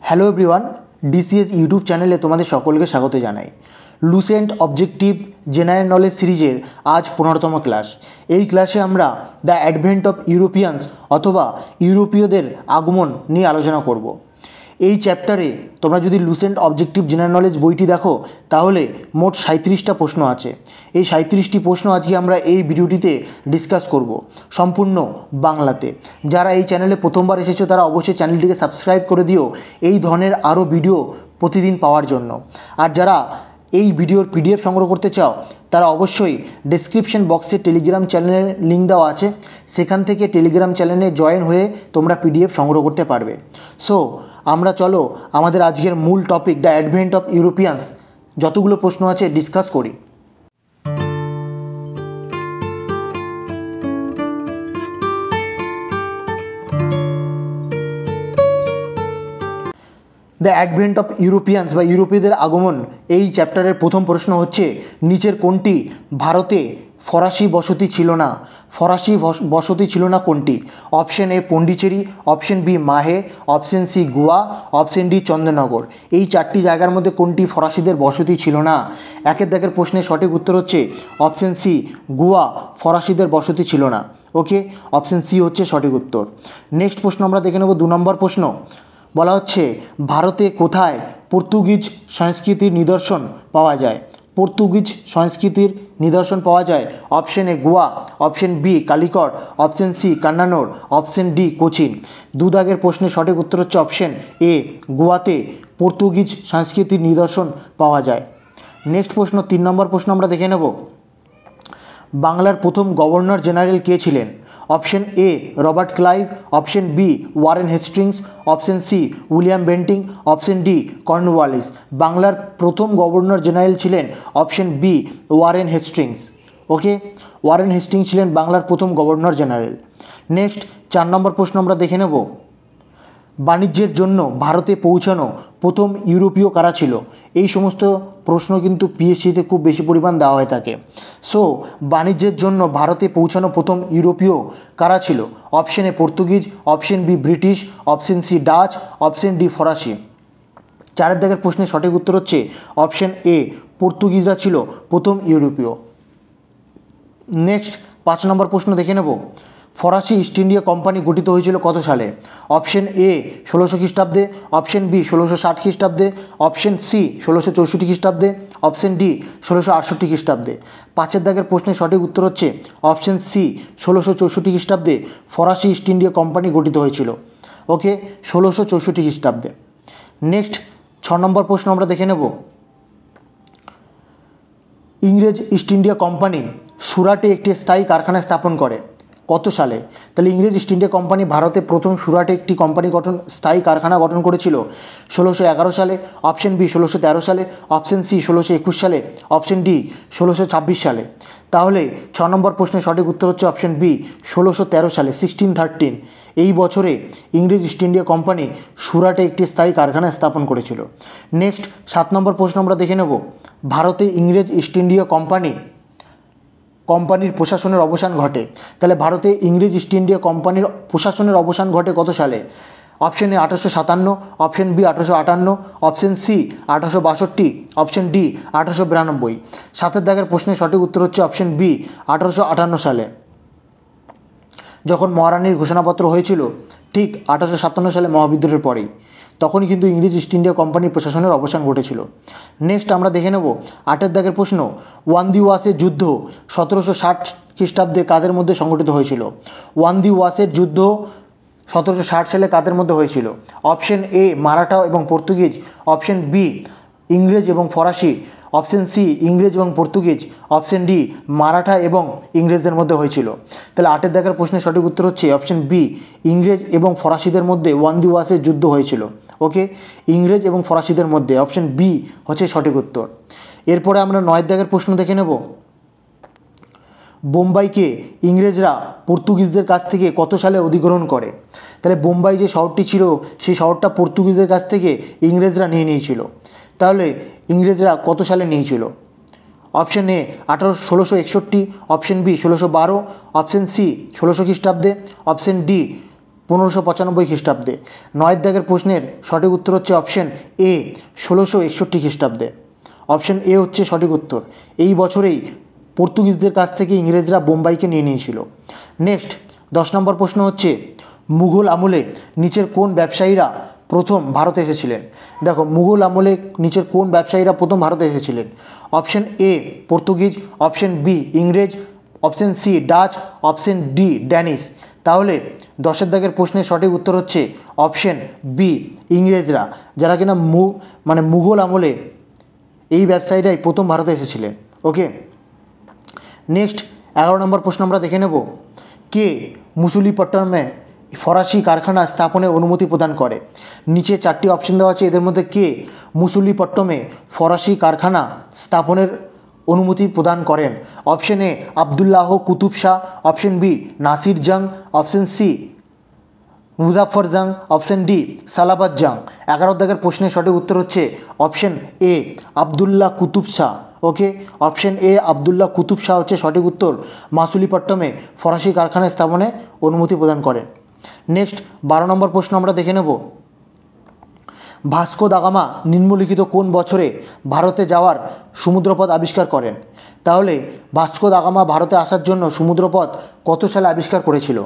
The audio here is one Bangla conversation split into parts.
হ্যালো এভরিওয়ান, ডিসিএস ইউটিউব চ্যানেলে তোমাদের সকলকে স্বাগত জানাই। লুসেন্ট অবজেক্টিভ জেনারেল নলেজ সিরিজের আজ 15তম ক্লাস। এই ক্লাসে আমরা দ্য অ্যাডভেন্ট অফ ইউরোপিয়ানস অথবা ইউরোপীয়দের আগমন নিয়ে আলোচনা করব। এই চ্যাপ্টারে তোমরা যদি লুসেন্ট অবজেক্টিভ জেনারেল নলেজ বইটি দেখো তাহলে মোট 37টা প্রশ্ন আছে। এই 37টি প্রশ্ন আজকে আমরা এই ভিডিওটিতে ডিসকাস করব সম্পূর্ণ বাংলাতে। যারা এই চ্যানেলে প্রথমবার এসেছো তারা অবশ্যই চ্যানেলটিকে সাবস্ক্রাইব করে দিও এই ধরনের আরও ভিডিও প্রতিদিন পাওয়ার জন্য। আর যারা এই ভিডিওর পিডিএফ সংগ্রহ করতে চাও তারা অবশ্যই ডেসক্রিপশন বক্সে টেলিগ্রাম চ্যানেলের লিঙ্ক দেওয়া আছে, সেখান থেকে টেলিগ্রাম চ্যানেলে জয়েন হয়ে তোমরা পিডিএফ সংগ্রহ করতে পারবে। সো আমরা চলো আমাদের আজকের মূল topic the advent of Europeans যতগুলো প্রশ্ন আছে ডিসকাস করি। দ্য অ্যাডভেন্ট অফ ইউরোপিয়ানস বা ইউরোপীয়দের আগমন এই চ্যাপ্টারের প্রথম প্রশ্ন হচ্ছে, নিচের কোনটি ভারতে ফরাসি বসতি ছিল না? ফরাসি বসতি ছিল না কোনটি? Option A Pondicherry, option B Mahe, option C Goa, option D Chandernagore. এই চারটি জায়গার মধ্যে কোনটি ফরাসিদের বসতি ছিল না? একের দাগের প্রশ্নের সঠিক উত্তর হচ্ছে অপশন সি গোয়া ফরাসিদের বসতি ছিল না। ওকে, অপশন সি হচ্ছে সঠিক উত্তর। নেক্সট প্রশ্ন আমরা দেখে নেব 2 নম্বর প্রশ্ন। বলা হচ্ছে ভারতে কোথায় পর্তুগিজ সংস্কৃতির নিদর্শন পাওয়া যায়? পর্তুগিজ সংস্কৃতির নিদর্শন পাওয়া যায় option A Goa, option B Calicut, option C Cannanore, option D Cochin. 2 দাগের প্রশ্নের সঠিক উত্তর হচ্ছে অপশন এ গোয়াতে পর্তুগিজ সংস্কৃতির নিদর্শন পাওয়া যায়। নেক্সট প্রশ্ন 3 নম্বর প্রশ্ন আমরা দেখে নেব। বাংলার প্রথম গভর্নর জেনারেল কে ছিলেন? Option A Robert Clive, option B Warren Hastings, option C William Bentinck, option D Cornwallis. বাংলার প্রথম গভর্নর জেনারেল ছিলেন option B Warren Hastings. Okay, Warren Hastings ছিলেন বাংলার প্রথম গভর্নর জেনারেল। নেক্সট 4 নম্বর প্রশ্ন আমরা দেখে নেব। বাণিজ্যের জন্য ভারতে পৌঁছানো প্রথম ইউরোপীয় কারা ছিল? এই সমস্ত প্রশ্ন কিন্তু পিএসসিতে খুব বেশি পরিমাণ দেওয়া হয়ে থাকে। সো বাণিজ্যের জন্য ভারতে পৌঁছানো প্রথম ইউরোপীয় কারা ছিল? Option A Portuguese, option B British, option C Dutch, option D ফরাসি। 4 দাগের প্রশ্নের সঠিক উত্তর হচ্ছে অপশন এ পর্তুগিজরা ছিল প্রথম ইউরোপীয়। নেক্সট 5 নম্বর প্রশ্ন দেখে নেব। ফরাসি ইস্ট ইন্ডিয়া কোম্পানি গঠিত হয়েছিল কত সালে? অপশন এ 1600 খ্রিস্টাব্দে, অপশন বি 1660 খ্রিস্টাব্দে, অপশন সি 1664 খ্রিস্টাব্দে, অপশন ডি 1668 খ্রিস্টাব্দে। 5 দাগের প্রশ্নের সঠিক উত্তর হচ্ছে অপশন সি 1664 খ্রিস্টাব্দে ফরাসি ইস্ট ইন্ডিয়া কোম্পানি গঠিত হয়েছিল। ওকে, 1664 খ্রিস্টাব্দে। নেক্সট 6 নম্বর প্রশ্ন আমরা দেখে নেব। ইংরেজ ইস্ট ইন্ডিয়া কোম্পানি সুরাটে একটি স্থায়ী কারখানা স্থাপন করে কত সালে? তাহলে ইংরেজ ইস্ট ইন্ডিয়া কোম্পানি ভারতে প্রথম সুরাটে একটি স্থায়ী কারখানা গঠন করেছিল 1611 সালে, অপশন বি 1613 সালে, অপশন সি 1621 সালে, অপশন ডি 1626 সালে। তাহলে 6 নম্বর প্রশ্নের সঠিক উত্তর হচ্ছে অপশন বি 1613 সালে, 1613। এই বছরে ইংরেজ ইস্ট ইন্ডিয়া কোম্পানি সুরাটে একটি স্থায়ী কারখানা স্থাপন করেছিল। নেক্সট 7 নম্বর প্রশ্ন আমরা দেখে নেব। ভারতে ইংরেজ ইস্ট ইন্ডিয়া কোম্পানির প্রশাসনের অবসান ঘটে। তাহলে ভারতে ইংরেজ ইস্ট ইন্ডিয়া কোম্পানির প্রশাসনের অবসান ঘটে কত সালে? Option A 1857, option B 1858, option C 1862, option D 1892। 7 দাগের প্রশ্নের সঠিক উত্তর হচ্ছে অপশন বি 1858 সালে। যখন মহারানীর ঘোষণাপত্র হয়েছিল ঠিক 1857 সালে মহাবিদ্রোহের পরেই, তখনই কিন্তু ইংরেজ ইস্ট ইন্ডিয়া কোম্পানির প্রশাসনের অবসান ঘটেছিল। নেক্সট আমরা দেখে নেব 8 দাগের প্রশ্ন। ওয়ান্দিওয়াসের যুদ্ধ 1760 খ্রিস্টাব্দে কাদের মধ্যে সংগঠিত হয়েছিল? ওয়ান্দিওয়াসের যুদ্ধ 1760 সালে কাদের মধ্যে হয়েছিল? অপশন এ মারাঠা এবং পর্তুগিজ, অপশন বি ইংরেজ এবং ফরাসি, অপশন সি ইংরেজ এবং পর্তুগিজ, অপশন ডি মারাঠা এবং ইংরেজদের মধ্যে হয়েছিল। তাহলে 8 দাগের প্রশ্নের সঠিক উত্তর হচ্ছে অপশন বি ইংরেজ এবং ফরাসিদের মধ্যে ওয়ান্দিওয়াসের যুদ্ধ হয়েছিল। ওকে, ইংরেজ এবং ফরাসিদের মধ্যে অপশন বি হচ্ছে সঠিক উত্তর। এরপরে আমরা 9 দাগের প্রশ্ন দেখে নেব। বোম্বাইকে ইংরেজরা পর্তুগিজদের কাছ থেকে কত সালে অধিগ্রহণ করে? তাহলে বোম্বাই যে শহরটি ছিল সেই শহরটা পর্তুগিজদের কাছ থেকে ইংরেজরা নিয়ে নিয়েছিল। তাহলে ইংরেজরা কত সালে নিয়েছিল? Option A 1661, option B 1612, option C 1600 খ্রিস্টাব্দে, অপশন ডি 1595 খ্রিস্টাব্দে। 9 দাগের প্রশ্নের সঠিক উত্তর হচ্ছে অপশন এ 1661 খ্রিস্টাব্দে। অপশন এ হচ্ছে সঠিক উত্তর। এই বছরেই পর্তুগিজদের কাছ থেকে ইংরেজরা বোম্বাইকে নিয়ে নিয়েছিল। নেক্সট 10 নম্বর প্রশ্ন হচ্ছে মুঘল আমলে নিচের কোন ব্যবসায়ীরা প্রথম ভারতে এসেছিলেন? দেখো, মুঘল আমলে নিচের কোন ব্যবসায়ীরা প্রথম ভারতে এসেছিলেন? Option A Portuguese, option B ইংরেজ, option C Dutch, option D Danish. তাহলে 10 দাগের প্রশ্নের সঠিক উত্তর হচ্ছে অপশন বি ইংরেজরা, যারা কিনা মুঘল আমলে এই ব্যবসায়ীরাই প্রথম ভারতে এসেছিলেন। ওকে, নেক্সট 11 নম্বর প্রশ্ন আমরা দেখে নেব, কে মুসুলিপট্টমে ফরাসি কারখানা স্থাপনের অনুমতি প্রদান করে? নিচে 4টি অপশন দেওয়া আছে, এদের মধ্যে কে মুসুলিপট্টমে ফরাসি কারখানা স্থাপনের অনুমতি প্রদান করেন? Option A Abdullah Qutb Shah, option B Nasir Jung, option C Muzaffar Jung, option D Salabat Jung. 11 দাগের প্রশ্নের সঠিক উত্তর হচ্ছে option A Abdullah Qutb Shah. Okay, option A Abdullah Qutb Shah হচ্ছে সঠিক উত্তর। মাসুলিপট্টমে ফরাসি কারখানা স্থাপনে অনুমতি প্রদান করেন। নেক্সট 12 নম্বর প্রশ্ন আমরা দেখে নেব, ভাস্কো দা গামা নিম্নলিখিত কোন বছরে ভারতে যাওয়ার সমুদ্রপথ আবিষ্কার করেন? তাহলে ভাস্কো দা গামা ভারতে আসার জন্য সমুদ্রপথ কত সালে আবিষ্কার করেছিল?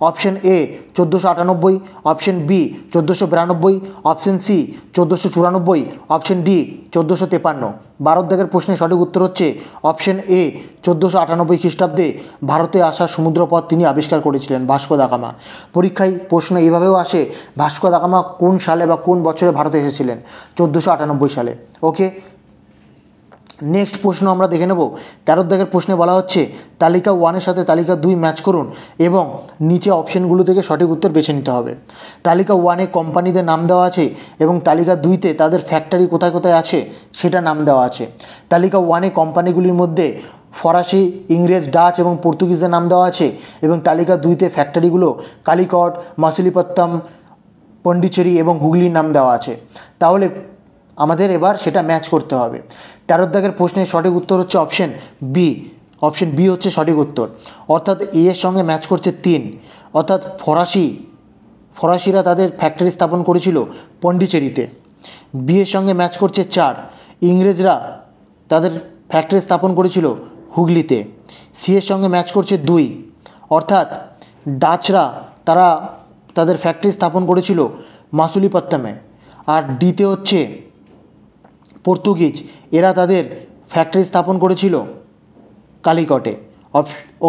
Option A 1498, option B 1492, option C 1494, option D 1453। 12 দাগের প্রশ্নের সঠিক উত্তর হচ্ছে অপশন এ 1498 খ্রিস্টাব্দে ভারতে আসা সমুদ্রপথ তিনি আবিষ্কার করেছিলেন ভাস্কো দা গামা। পরীক্ষায় প্রশ্ন এইভাবেও আসে, ভাস্কো দা গামা কোন সালে বা কোন বছরে ভারতে এসেছিলেন? 1498 সালে। ওকে, নেক্সট প্রশ্ন আমরা দেখে নেব, 13 দাগের প্রশ্নে বলা হচ্ছে তালিকা 1-এর সাথে তালিকা 2 ম্যাচ করুন এবং নিচে অপশনগুলো থেকে সঠিক উত্তর বেছে নিতে হবে। তালিকা 1-এ কোম্পানিদের নাম দেওয়া আছে এবং তালিকা 2-তে তাদের ফ্যাক্টরি কোথায় কোথায় আছে সেটা নাম দেওয়া আছে। তালিকা 1-এ কোম্পানিগুলির মধ্যে ফরাসি, ইংরেজ, ডাচ এবং পর্তুগিজের নাম দেওয়া আছে এবং তালিকা 2-তে ফ্যাক্টরিগুলো কালিকট, মাসুলিপত্তম, পন্ডিচেরি এবং হুগলির নাম দেওয়া আছে। তাহলে আমাদের এবার সেটা ম্যাচ করতে হবে। 13 দাগের প্রশ্নের সঠিক উত্তর হচ্ছে অপশন বি। অপশন বি হচ্ছে সঠিক উত্তর, অর্থাৎ এ এর সঙ্গে ম্যাচ করছে 3, অর্থাৎ ফরাসিরা তাদের ফ্যাক্টরি স্থাপন করেছিল পন্ডিচেরিতে। বি এর সঙ্গে ম্যাচ করছে 4, ইংরেজরা তাদের ফ্যাক্টরি স্থাপন করেছিল হুগলিতে। সি এর সঙ্গে ম্যাচ করছে 2, অর্থাৎ ডাচরা তারা তাদের ফ্যাক্টরি স্থাপন করেছিল মাসুলিপত্তমে। আর ডিতে হচ্ছে পর্তুগিজ, এরা তাদের ফ্যাক্টরি স্থাপন করেছিল কালিকটে।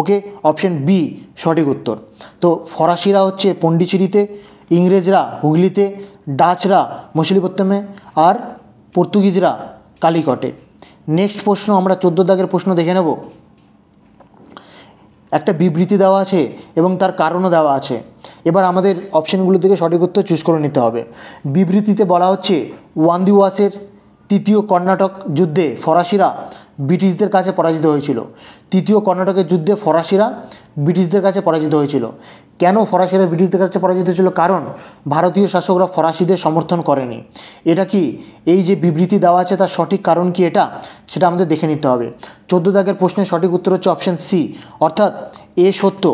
ওকে, অপশন বি সঠিক উত্তর। তো ফরাসিরা হচ্ছে পন্ডিচেরিতে, ইংরেজরা হুগলিতে, ডাচরা মছলিপত্তমে আর পর্তুগিজরা কালিকটে। নেক্সট প্রশ্ন আমরা 14 দাগের প্রশ্ন দেখে নেব। একটা বিবৃতি দেওয়া আছে এবং তার কারণও দেওয়া আছে। এবার আমাদের অপশনগুলো থেকে সঠিক উত্তর চুজ করে নিতে হবে। বিবৃতিতে বলা হচ্ছে ওয়ান্দিওয়াসের তৃতীয় কর্ণাটক যুদ্ধে ফরাসিরা ব্রিটিশদের কাছে পরাজিত হয়েছিল। তৃতীয় কর্ণাটকের যুদ্ধে ফরাসিরা ব্রিটিশদের কাছে পরাজিত হয়েছিল। কেন ফরাসিরা ব্রিটিশদের কাছে পরাজিত হয়েছিল? কারণ ভারতীয় শাসকরা ফরাসিদের সমর্থন করেনি। এটা কি এই যে বিবৃতি দেওয়া আছে তার সঠিক কারণ কি এটা সেটা আমাদের দেখে নিতে হবে। 14 দাগের প্রশ্নের সঠিক উত্তর হচ্ছে অপশন সি, অর্থাৎ এ সত্য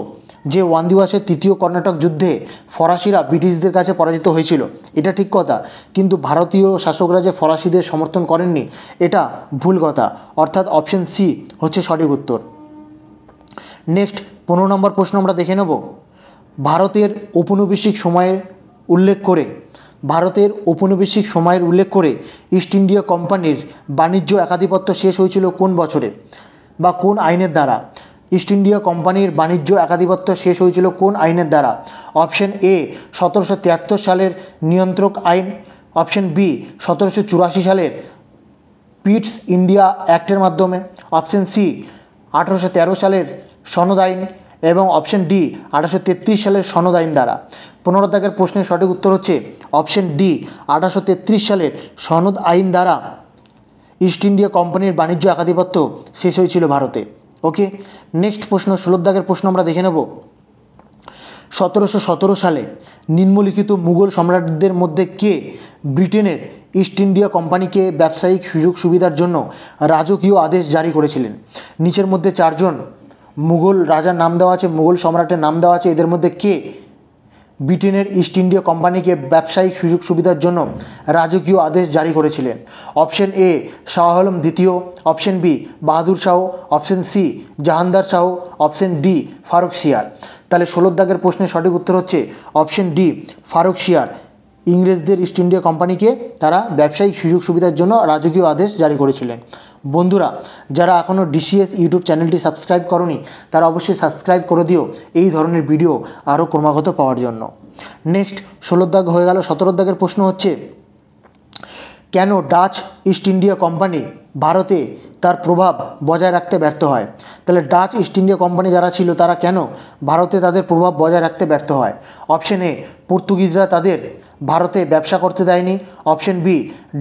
যে ওয়ান্দিওয়াসের তৃতীয় কর্ণাটক যুদ্ধে ফরাসিরা ব্রিটিশদের কাছে পরাজিত হয়েছিল, এটা ঠিক কথা, কিন্তু ভারতীয় শাসকরা যে ফরাসিদের সমর্থন করেননি এটা ভুল কথা, অর্থাৎ অপশন সি হচ্ছে সঠিক উত্তর। নেক্সট 15 নম্বর প্রশ্ন আমরা দেখে নেব। ভারতের ঔপনিবেশিক সময়ের উল্লেখ করে ইস্ট ইন্ডিয়া কোম্পানির বাণিজ্য একাধিপত্য শেষ হয়েছিল কোন বছরে বা কোন আইনের দ্বারা? ইস্ট ইন্ডিয়া কোম্পানির বাণিজ্য একাধিপত্য শেষ হয়েছিল কোন আইনের দ্বারা? অপশন এ 1773 সালের নিয়ন্ত্রক আইন, অপশন বি 1784 সালের পিটস ইন্ডিয়া অ্যাক্টের মাধ্যমে, অপশন সি 1813 সালের সনদ আইন এবং অপশন ডি 1833 সালের সনদ আইন দ্বারা। 15 দাগের প্রশ্নের সঠিক উত্তর হচ্ছে অপশন ডি 1833 সালের সনদ আইন দ্বারা ইস্ট ইন্ডিয়া কোম্পানির বাণিজ্য একাধিপত্য শেষ হয়েছিল ভারতে। ওকে, নেক্সট প্রশ্ন 16 দাগের প্রশ্ন আমরা দেখে নেব। 1717 সালে নিম্নলিখিত মুঘল সম্রাটদের মধ্যে কে ব্রিটেনের ইস্ট ইন্ডিয়া কোম্পানিকে ব্যবসায়িক সুযোগ সুবিধার জন্য রাজকীয় আদেশ জারি করেছিলেন? নিচের মধ্যে 4 জন মুঘল রাজার নাম দেওয়া আছে, মুঘল সম্রাটের নাম দেওয়া আছে, এদের মধ্যে কে ব্রিটেনের ইস্ট ইন্ডিয়া কোম্পানিকে ব্যবসায়িক সুযোগ সুবিধার জন্য রাজকীয় আদেশ জারি করেছিলেন? অপশন এ শাহ আলম দ্বিতীয়, option B Bahadur Shah, option C Jahangir Shah, option D Farrukhsiyar. তাহলে 16 দাগের প্রশ্নের সঠিক উত্তর হচ্ছে অপশন ডি ফারুকশিয়ার। ইংরেজদের ইস্ট ইন্ডিয়া কোম্পানিকে তারা ব্যবসায়িক সুযোগ সুবিধার জন্য রাজকীয় আদেশ জারি করেছিলেন। বন্ধুরা, যারা এখনও ডিসিএস ইউটিউব চ্যানেলটি সাবস্ক্রাইব করনি তারা অবশ্যই সাবস্ক্রাইব করে দিও এই ধরনের ভিডিও আরও ক্রমাগত পাওয়ার জন্য। নেক্সট 16 দাগ হয়ে গেল। 17 দাগের প্রশ্ন হচ্ছে কেন ডাচ ইস্ট ইন্ডিয়া কোম্পানি ভারতে তার প্রভাব বজায় রাখতে ব্যর্থ হয়? তাহলে ডাচ ইস্ট ইন্ডিয়া কোম্পানি যারা ছিল তারা কেন ভারতে তাদের প্রভাব বজায় রাখতে ব্যর্থ হয়? অপশন এ পর্তুগিজরা তাদের ভারতে ব্যবসা করতে দেয়নি, অপশন বি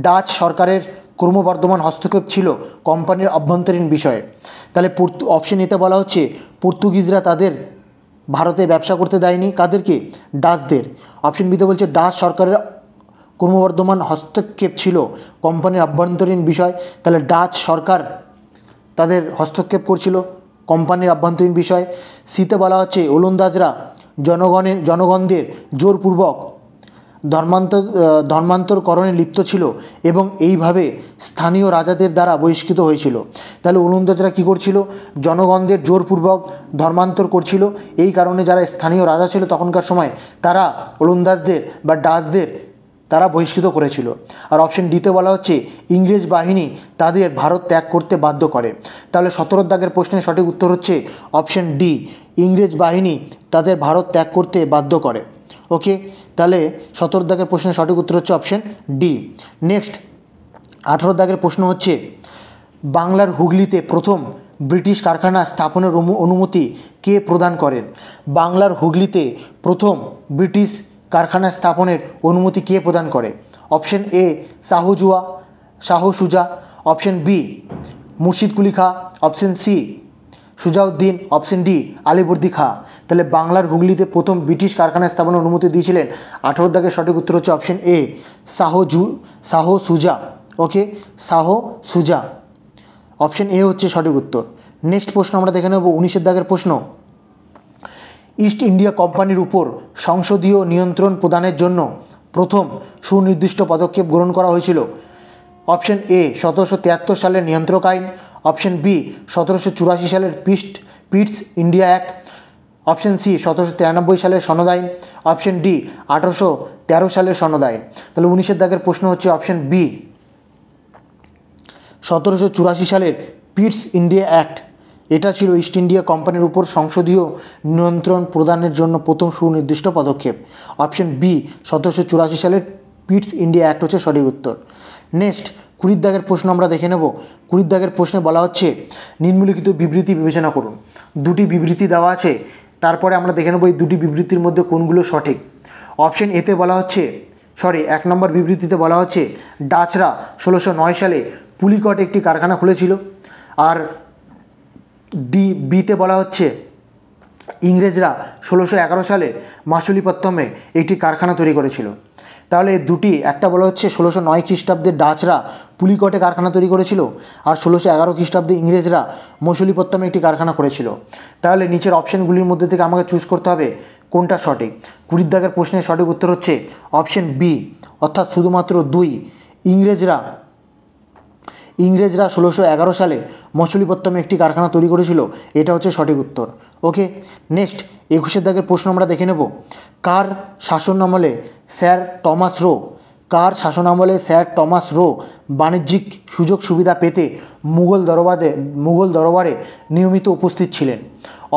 ডাচ সরকারের ক্রমবর্ধমান হস্তক্ষেপ ছিল কোম্পানির অভ্যন্তরীণ বিষয়ে। তাহলে অপশন এতে বলা হচ্ছে পর্তুগিজরা তাদের ভারতে ব্যবসা করতে দেয়নি, কাদেরকে? ডাচদের। অপশন বিতে বলছে ডাচ সরকারের ক্রমবর্ধমান হস্তক্ষেপ ছিল কোম্পানির অভ্যন্তরীণ বিষয়। তাহলে ডাচ সরকার তাদের হস্তক্ষেপ করছিল কোম্পানির অভ্যন্তরীণ বিষয়। সিতে বলা হচ্ছে ওলন্দাজরা জনগণদের জোরপূর্বক ধর্মান্তরকরণে লিপ্ত ছিল এবং এইভাবে স্থানীয় রাজাদের দ্বারা বহিষ্কৃত হয়েছিল। তাহলে ওলন্দাজরা কী করছিল? জনগণদের জোরপূর্বক ধর্মান্তর করছিল। এই কারণে যারা স্থানীয় রাজা ছিল তখনকার সময় তারা ওলন্দাজদের বা ডাচদের তারা বহিষ্কৃত করেছিল। আর অপশন ডিতে বলা হচ্ছে ইংরেজ বাহিনী তাদের ভারত ত্যাগ করতে বাধ্য করে। তাহলে 17 দাগের প্রশ্নের সঠিক উত্তর হচ্ছে অপশন ডি, ইংরেজ বাহিনী তাদের ভারত ত্যাগ করতে বাধ্য করে। ওকে, তাহলে 17 দাগের প্রশ্নের সঠিক উত্তর হচ্ছে অপশন ডি। নেক্সট 18 দাগের প্রশ্ন হচ্ছে বাংলার হুগলিতে প্রথম ব্রিটিশ কারখানা স্থাপনের অনুমতি কে প্রদান করেন? বাংলার হুগলিতে প্রথম ব্রিটিশ কারখানা স্থাপনের অনুমতি কে প্রদান করে? Option A Shah Shuja, option B Murshid Quli Khan, option C Shujauddin, option D Alivardi Khan. তাহলে বাংলার হুগলিতে প্রথম ব্রিটিশ কারখানা স্থাপনের অনুমতি দিয়েছিলেন 18 দাগের সঠিক উত্তর হচ্ছে option A Shah Shuja. Okay, Shah Shuja, option A হচ্ছে সঠিক উত্তর। নেক্সট প্রশ্ন আমরা দেখে নেব 19 দাগের প্রশ্ন। ইস্ট ইন্ডিয়া কোম্পানির উপর সংসদীয় নিয়ন্ত্রণ প্রদানের জন্য প্রথম সুনির্দিষ্ট পদক্ষেপ গ্রহণ করা হয়েছিল? অপশন এ 1773 সালের নিয়ন্ত্রক আইন, অপশন বি 1784 সালের Pitt's India Act, option C 1793 সালের সনদ আইন, অপশন ডি 1813 সালের সনদ আইন। তাহলে 19 দাগের প্রশ্ন হচ্ছে অপশন বি 1784 সালের পিটস ইন্ডিয়া অ্যাক্ট। এটা ছিল ইস্ট ইন্ডিয়া কোম্পানির উপর সংসদীয় নিয়ন্ত্রণ প্রদানের জন্য প্রথম সুনির্দিষ্ট পদক্ষেপ। অপশন বি 1784 সালের পিটস ইন্ডিয়া অ্যাক্ট হচ্ছে সঠিক উত্তর। নেক্সট 20 দাগের প্রশ্ন আমরা দেখে নেব। 20 দাগের প্রশ্নে বলা হচ্ছে নিম্নলিখিত বিবৃতি বিবেচনা করুন। দুটি বিবৃতি দেওয়া আছে, তারপরে আমরা দেখে নেব এই দুটি বিবৃতির মধ্যে কোনগুলো সঠিক। অপশন এতে বলা হচ্ছে 1 নম্বর বিবৃতিতে বলা হচ্ছে ডাচরা 1609 সালে পুলিকটে একটি কারখানা খুলেছিল। আর বিতে বলা হচ্ছে ইংরেজরা 1611 সালে মাসুলিপত্তমে একটি কারখানা তৈরি করেছিল। তাহলে দুটি, একটা বলা হচ্ছে 1609 খ্রিস্টাব্দে ডাচরা পুলিকটে কারখানা তৈরি করেছিল, আর 1611 খ্রিস্টাব্দে ইংরেজরা মসুলিপত্তমে একটি কারখানা করেছিল। তাহলে নিচের অপশানগুলির মধ্যে থেকে আমাকে চুজ করতে হবে কোনটা সঠিক। 20 দাগের প্রশ্নের সঠিক উত্তর হচ্ছে অপশন বি, অর্থাৎ শুধুমাত্র 2, ইংরেজরা 1611 সালে মসুলিপত্তমে একটি কারখানা তৈরি করেছিল, এটা হচ্ছে সঠিক উত্তর। ওকে, নেক্সট 21 দাগের প্রশ্ন আমরা দেখে নেব। কার শাসনামলে স্যার টমাস রো বাণিজ্যিক সুযোগ সুবিধা পেতে মুঘল দরবারে নিয়মিত উপস্থিত ছিলেন?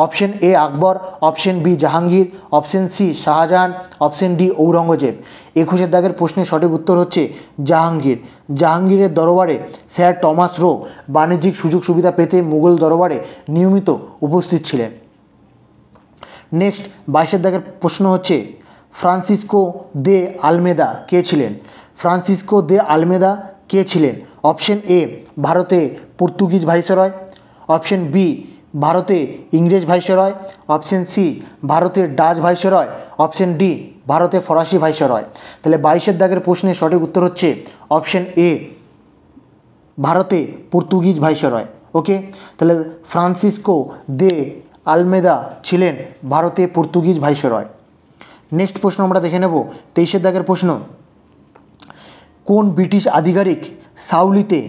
Option A Akbar, option B Jahangir, option C Shahjahan, option D Aurangzeb. 21 দাগের প্রশ্নের সঠিক উত্তর হচ্ছে জাহাঙ্গীরের দরবারে স্যার টমাস রো বাণিজ্যিক সুযোগ সুবিধা পেতে মুঘল দরবারে নিয়মিত উপস্থিত ছিলেন। নেক্সট 22 দাগের প্রশ্ন হচ্ছে ফ্রান্সিসকো দে আলমেদা কে ছিলেন? অপশন এ ভারতে পর্তুগিজ ভাইসরয়, অপশন বি ভারতে ইংরেজ ভাইসরয়, অপশন সি ভারতের ডাচ ভাইসরয়, অপশন ডি ভারতে ফরাসি ভাইসরয়। তাহলে 22 দাগের প্রশ্নের সঠিক উত্তর হচ্ছে অপশন এ ভারতে পর্তুগিজ ভাইসরয়। ওকে, তাহলে ফ্রান্সিসকো দে আলমেদা ছিলেন ভারতে পর্তুগিজ ভাইসরয়। নেক্সট প্রশ্ন আমরা দেখে নেব 23 দাগের প্রশ্ন। কোন ব্রিটিশ আধিকারিক সাউলিতে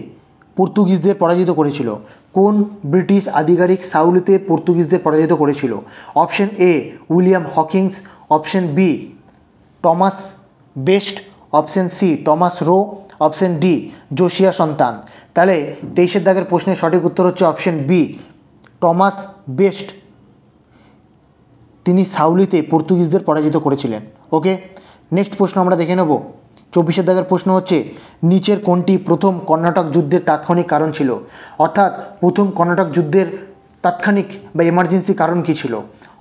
পর্তুগিজদের পরাজিত করেছিল? কোন ব্রিটিশ আধিকারিক সাউলিতে পর্তুগিজদের পরাজিত করেছিল? Option A William Hawkins, option B Thomas Best, option C Thomas Roe, option D Josiah সন্তান। তাহলে 23 দাগের প্রশ্নের সঠিক উত্তর হচ্ছে অপশন বি টমাস বেস্ট। তিনি সাউলিতে পর্তুগিজদের পরাজিত করেছিলেন। ওকে, নেক্সট প্রশ্ন আমরা দেখে নেব 24 দাগের প্রশ্ন হচ্ছে নিচের কোনটি প্রথম কর্ণাটক যুদ্ধের তাৎক্ষণিক কারণ ছিল? অর্থাৎ প্রথম কর্ণাটক যুদ্ধের তাৎক্ষণিক বা এমার্জেন্সি কারণ কী ছিল?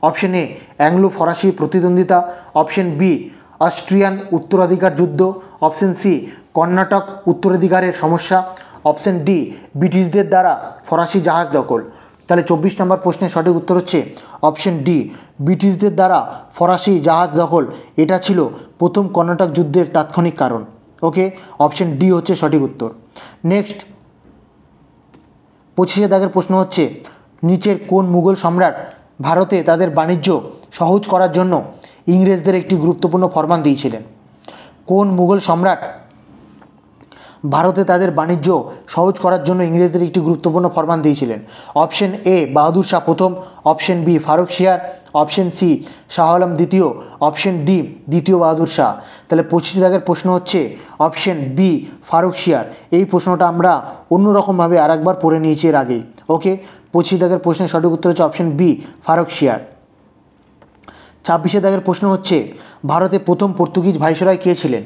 অপশন এ অ্যাংলো ফরাসি প্রতিদ্বন্দ্বিতা, অপশন বি অস্ট্রিয়ান উত্তরাধিকার যুদ্ধ, অপশন সি কর্ণাটক উত্তরাধিকারের সমস্যা, অপশন ডি ব্রিটিশদের দ্বারা ফরাসি জাহাজ দখল। তাহলে 24 নম্বর প্রশ্নের সঠিক উত্তর হচ্ছে অপশন ডি ব্রিটিশদের দ্বারা ফরাসি জাহাজ দখল। এটা ছিল প্রথম কর্ণাটক যুদ্ধের তাৎক্ষণিক কারণ। ওকে, অপশন ডি হচ্ছে সঠিক উত্তর। নেক্সট 25 দাগের প্রশ্ন হচ্ছে নিচের কোন মুঘল সম্রাট ভারতে তাদের বাণিজ্য সহজ করার জন্য ইংরেজদের একটি গুরুত্বপূর্ণ ফরমান দিয়েছিলেন? কোন মুঘল সম্রাট ভারতে তাদের বাণিজ্য সহজ করার জন্য ইংরেজদের একটি গুরুত্বপূর্ণ ফরমান দিয়েছিলেন? অপশন এ বাহাদুর শাহ প্রথম, option B Faruk Siyar, option C Shah Alam দ্বিতীয়, অপশন ডি দ্বিতীয় বাহাদুর শাহ। তাহলে 25 দাগের প্রশ্ন হচ্ছে অপশন বি ফারুক শিয়ার। এই প্রশ্নটা আমরা অন্যরকমভাবে আরেকবার পড়ে নিয়েছি এর আগেই। ওকে, 25 দাগের প্রশ্নের সঠিক উত্তর হচ্ছে অপশন বি ফারুক শিয়ার। 26 দাগের প্রশ্ন হচ্ছে ভারতে প্রথম পর্তুগিজ ভাইসরয় কে ছিলেন?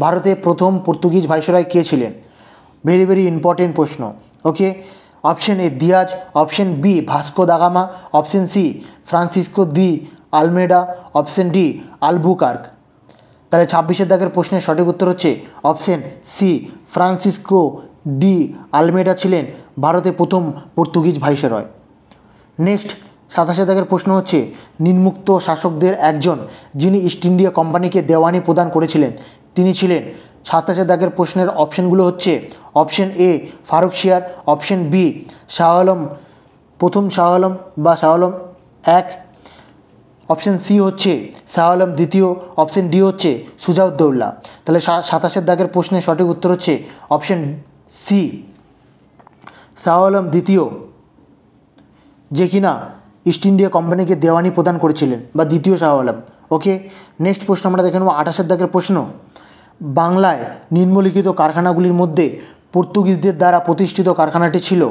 ভারতে প্রথম পর্তুগিজ ভাইসরয় কে ছিলেন? ভেরি ভেরি ইম্পর্টেন্ট প্রশ্ন। Okay, option A Dias, option B Vasco da Gama, option C Francisco de Almeida, option D Albuquerque. তাহলে 26 দাগের প্রশ্নের সঠিক উত্তর হচ্ছে option C Francisco de Almeida ছিলেন ভারতে প্রথম পর্তুগিজ ভাইসরয়। নেক্সট 27 দাগের প্রশ্ন হচ্ছে নিম্নোক্ত শাসকদের একজন যিনি ইস্ট ইন্ডিয়া কোম্পানিকে দেওয়ানি প্রদান করেছিলেন তিনি ছিলেন? 27 দাগের প্রশ্নের অপশনগুলো হচ্ছে option A Farrukh Siyar, option B Shah Alam প্রথম শাহ আলম বা শাহ আলম এক, অপশন সি হচ্ছে শাহ আলম দ্বিতীয়, অপশন ডি হচ্ছে সুজাউদ্দৌলা। তাহলে 27 দাগের প্রশ্নের সঠিক উত্তর হচ্ছে অপশন সি শাহ আলম দ্বিতীয়, যে কিনা ইস্ট ইন্ডিয়া কোম্পানিকে দেওয়ানি প্রদান করেছিলেন, বা দ্বিতীয় শাহ আলম। ওকে, নেক্সট প্রশ্ন আমরা দেখে নেব 28 দাগের প্রশ্ন। বাংলায় নিম্নলিখিত কারখানাগুলির মধ্যে পর্তুগিজদের দ্বারা প্রতিষ্ঠিত কারখানাটি ছিল?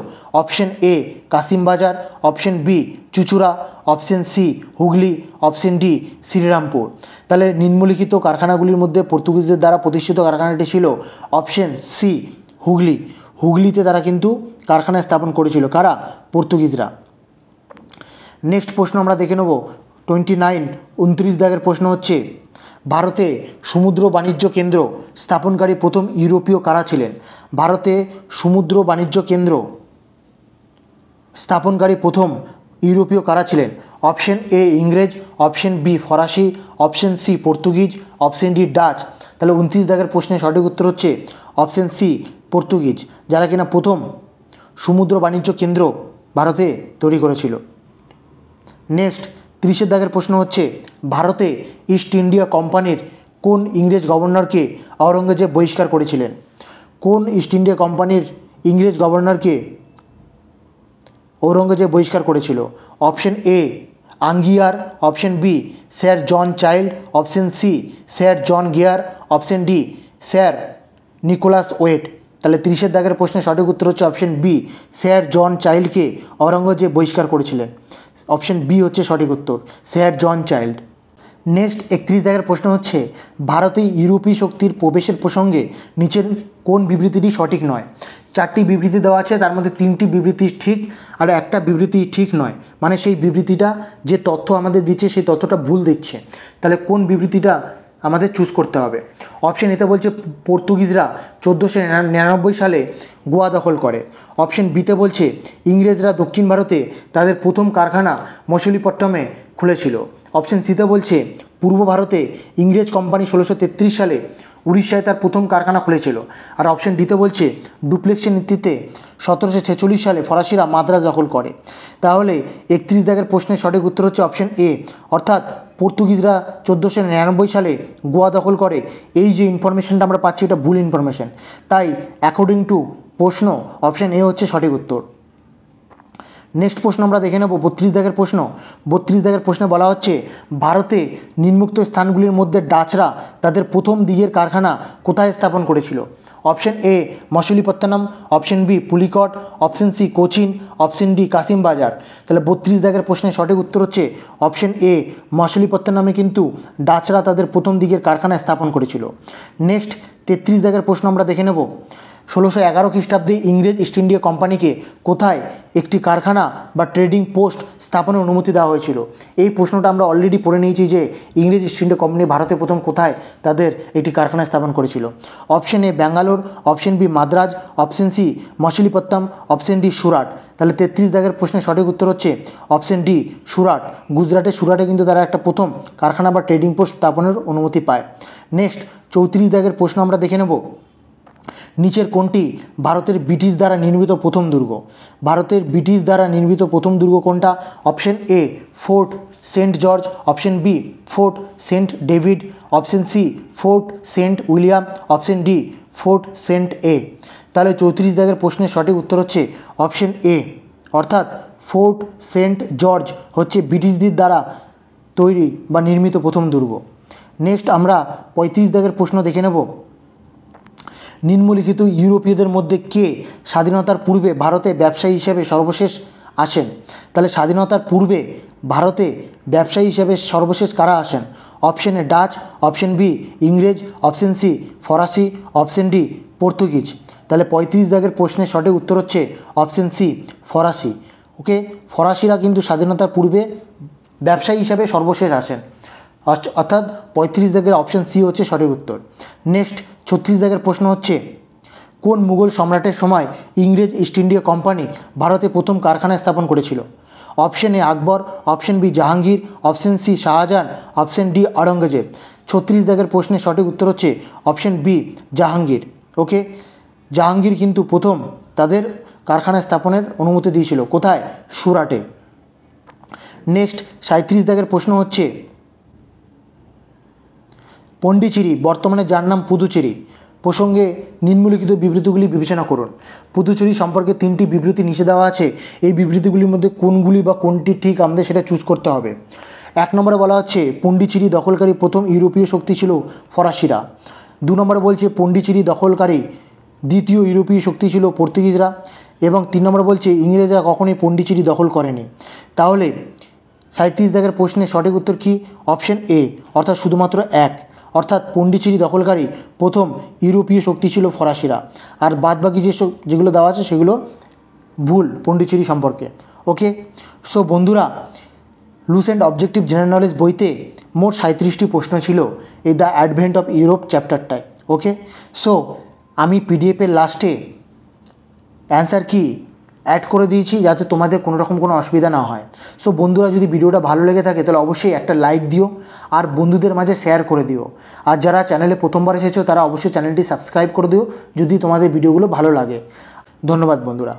Option A Kasimbazar, option B Chuchura, option C Hooghly, option D Srirampur. তাহলে নিম্নলিখিত কারখানাগুলির মধ্যে পর্তুগিজদের দ্বারা প্রতিষ্ঠিত কারখানাটি ছিল অপশন সি হুগলি। হুগলিতে তারা কিন্তু কারখানা স্থাপন করেছিল। কারা? পর্তুগিজরা। নেক্সট প্রশ্ন আমরা দেখে নেব 29 দাগের প্রশ্ন হচ্ছে ভারতে সমুদ্র বাণিজ্য কেন্দ্র স্থাপনকারী প্রথম ইউরোপীয় কারা ছিলেন? ভারতে সমুদ্র বাণিজ্য কেন্দ্র স্থাপনকারী প্রথম ইউরোপীয় কারা ছিলেন? অপশন এ ইংরেজ, অপশন বি ফরাসি, option C Portuguese, option D Dutch. তাহলে 29 দাগের প্রশ্নের সঠিক উত্তর হচ্ছে অপশন সি পর্তুগিজ, যারা কিনা প্রথম সমুদ্র বাণিজ্য কেন্দ্র ভারতে তৈরি করেছিল। নেক্সট 30 দাগের প্রশ্ন হচ্ছে ভারতে ইস্ট ইন্ডিয়া কোম্পানির কোন ইংরেজ গভর্নরকে আওরঙ্গজেব বহিষ্কার করেছিলেন? কোন ইস্ট ইন্ডিয়া কোম্পানির ইংরেজ গভর্নরকে ঔরঙ্গজেব বহিষ্কার করেছিল? Option A Aungier, option B sir John Child, option C sir John Gayer, option D sir Nicholas Waite. তাহলে 30 দাগের প্রশ্নের সঠিক উত্তর হচ্ছে অপশন বি স্যার জন চাইল্ডকে ঔরঙ্গজেব বহিষ্কার করেছিলেন। অপশন বি হচ্ছে সঠিক উত্তর, স্যার জন চাইল্ড। নেক্সট 31 দাগের প্রশ্ন হচ্ছে ভারতে ইউরোপীয় শক্তির প্রবেশের প্রসঙ্গে নিচের কোন বিবৃতিটি সঠিক নয়? 4টি বিবৃতি দেওয়া আছে, তার মধ্যে 3টি বিবৃতি ঠিক আর একটা বিবৃতি ঠিক নয়, মানে সেই বিবৃতিটা যে তথ্য আমাদের দিচ্ছে সেই তথ্যটা ভুল দিচ্ছে। তাহলে কোন বিবৃতিটা আমাদের চুজ করতে হবে? অপশন এতে বলছে পর্তুগিজরা 1499 সালে গোয়া দখল করে। অপশন বিতে বলছে ইংরেজরা দক্ষিণ ভারতে তাদের প্রথম কারখানা মছলিপট্টমে খুলেছিল। অপশন সিতে বলছে পূর্ব ভারতে ইংরেজ কোম্পানি 1633 সালে উড়িষ্যায় তার প্রথম কারখানা খুলেছিল। আর অপশন ডিতে বলছে ডুপ্লেক্সের নেতৃত্বে 1746 সালে ফরাসিরা মাদ্রাজ দখল করে। তাহলে 31 দাগের প্রশ্নের সঠিক উত্তর হচ্ছে অপশন এ, অর্থাৎ পর্তুগিজরা 1499 সালে গোয়া দখল করে। এই যে ইনফরমেশনটা আমরা পাচ্ছি এটা ভুল ইনফরমেশন, তাই অ্যাকর্ডিং টু প্রশ্ন অপশন এ হচ্ছে সঠিক উত্তর। নেক্সট প্রশ্ন আমরা দেখে নেব 32 দাগের প্রশ্ন। 32 দাগের প্রশ্নে বলা হচ্ছে ভারতে নিম্নোক্ত স্থানগুলির মধ্যে ডাচরা তাদের প্রথম দিকের কারখানা কোথায় স্থাপন করেছিল? Option A Machilipatnam, option B Pulicat, option C Cochin, option D Kasim Bazar. তাহলে 32 দাগের প্রশ্নের সঠিক উত্তর হচ্ছে অপশন এ মছলিপত্তনমে কিন্তু ডাচরা তাদের প্রথম দিকের কারখানা স্থাপন করেছিল। নেক্সট 33 দাগের প্রশ্ন আমরা দেখে নেব 1611 খ্রিস্টাব্দে ইংরেজ ইস্ট ইন্ডিয়া কোম্পানিকে কোথায় একটি কারখানা বা ট্রেডিং পোস্ট স্থাপনের অনুমতি দেওয়া হয়েছিল? এই প্রশ্নটা আমরা অলরেডি পড়ে নিয়েছি যে ইংরেজ ইস্ট ইন্ডিয়া কোম্পানি ভারতে প্রথম কোথায় তাদের একটি কারখানা স্থাপন করেছিল। Option A Bangalore, option B Madras, option C Machilipatnam, option D Surat. তাহলে 33 দাগের প্রশ্নের সঠিক উত্তর হচ্ছে অপশন ডি সুরাট। সুরাটে কিন্তু তারা একটা প্রথম কারখানা বা ট্রেডিং পোস্ট স্থাপনের অনুমতি পায়। নেক্সট 34 দাগের প্রশ্ন আমরা দেখে নেব নিচের কোনটি ভারতের ব্রিটিশ দ্বারা নির্মিত প্রথম দুর্গ? ভারতের ব্রিটিশ দ্বারা নির্মিত প্রথম দুর্গ কোনটা? Option A Fort Saint George, option B Fort Saint David, option C Fort Saint William, option D Fort Saint A. তাহলে 34 দাগের প্রশ্নের সঠিক উত্তর হচ্ছে অপশন এ, অর্থাৎ ফোর্ট সেন্ট জর্জ হচ্ছে ব্রিটিশদের দ্বারা তৈরি বা নির্মিত প্রথম দুর্গ। নেক্সট আমরা 35 দাগের প্রশ্ন দেখে নেব নিম্নলিখিত ইউরোপীয়দের মধ্যে কে স্বাধীনতার পূর্বে ভারতে ব্যবসায়ী হিসেবে সর্বশেষ আসেন? তাহলে স্বাধীনতার পূর্বে ভারতে ব্যবসায়ী হিসেবে সর্বশেষ কারা আসেন? Option A Dutch, option B ইংরেজ, অপশন সি ফরাসি, অপশন ডি পর্তুগিজ। তাহলে 35 দাগের প্রশ্নের সঠিক উত্তর হচ্ছে অপশন সি ফরাসি। ওকে, ফরাসিরা কিন্তু স্বাধীনতার পূর্বে ব্যবসায়ী হিসাবে সর্বশেষ আসেন, অর্থাৎ 35 দাগের অপশন সি হচ্ছে সঠিক উত্তর। নেক্সট 36 দাগের প্রশ্ন হচ্ছে কোন মুঘল সম্রাটের সময় ইংরেজ ইস্ট ইন্ডিয়া কোম্পানি ভারতে প্রথম কারখানা স্থাপন করেছিল? Option A Akbar, option B Jahangir, option C Shahjahan, option D Aurangzeb. 36 দাগের প্রশ্নের সঠিক উত্তর হচ্ছে option B Jahangir. Okay, Jahangir কিন্তু প্রথম তাদের কারখানা স্থাপনের অনুমতি দিয়েছিল কোথায়? সুরাটে। নেক্সট 37 দাগের প্রশ্ন হচ্ছে পন্ডিচেরি বর্তমানে যার নাম পুদুচেরি প্রসঙ্গে নিম্নলিখিত বিবৃতিগুলি বিবেচনা করুন। পুদুচেরি সম্পর্কে 3টি বিবৃতি নিচে দেওয়া আছে, এই বিবৃতিগুলির মধ্যে কোনগুলি বা কোনটি ঠিক আমাদের সেটা চুজ করতে হবে। 1 নম্বরে বলা হচ্ছে পন্ডিচেরি দখলকারী প্রথম ইউরোপীয় শক্তি ছিল ফরাসিরা। 2 নম্বরে বলছে পন্ডিচেরি দখলকারী দ্বিতীয় ইউরোপীয় শক্তি ছিল পর্তুগিজরা। এবং 3 নম্বরে বলছে ইংরেজরা কখনোই পন্ডিচেরি দখল করেনি। তাহলে 37 দাগের প্রশ্নের সঠিক উত্তর কি? অপশন এ, অর্থাৎ শুধুমাত্র 1, অর্থাৎ পন্ডিচেরি দখলকারী প্রথম ইউরোপীয় শক্তি ছিল ফরাসিরা। আর বাদবাকি যেগুলো দেওয়া আছে সেগুলো ভুল পন্ডিচেরি সম্পর্কে। ওকে, সো বন্ধুরা loose and objective general knowledge বইতে মোট 37টি প্রশ্ন ছিল এই দ্য অ্যাডভেন্ট অফ ইউরোপ চ্যাপ্টারটায়। ওকে, সো আমি পিডিএফের লাস্টে অ্যান্সার কি অ্যাড করে দিয়েছি যাতে তোমাদের কোনো রকম কোনো অসুবিধা না হয়। সো বন্ধুরা যদি ভিডিওটা ভালো লেগে থাকে তাহলে অবশ্যই একটা লাইক দিও আর বন্ধুদের মাঝে শেয়ার করে দিও। আর যারা চ্যানেলে প্রথমবার এসেছো তারা অবশ্যই চ্যানেলটি সাবস্ক্রাইব করে দিও যদি তোমাদের ভিডিওগুলো ভালো লাগে। ধন্যবাদ বন্ধুরা।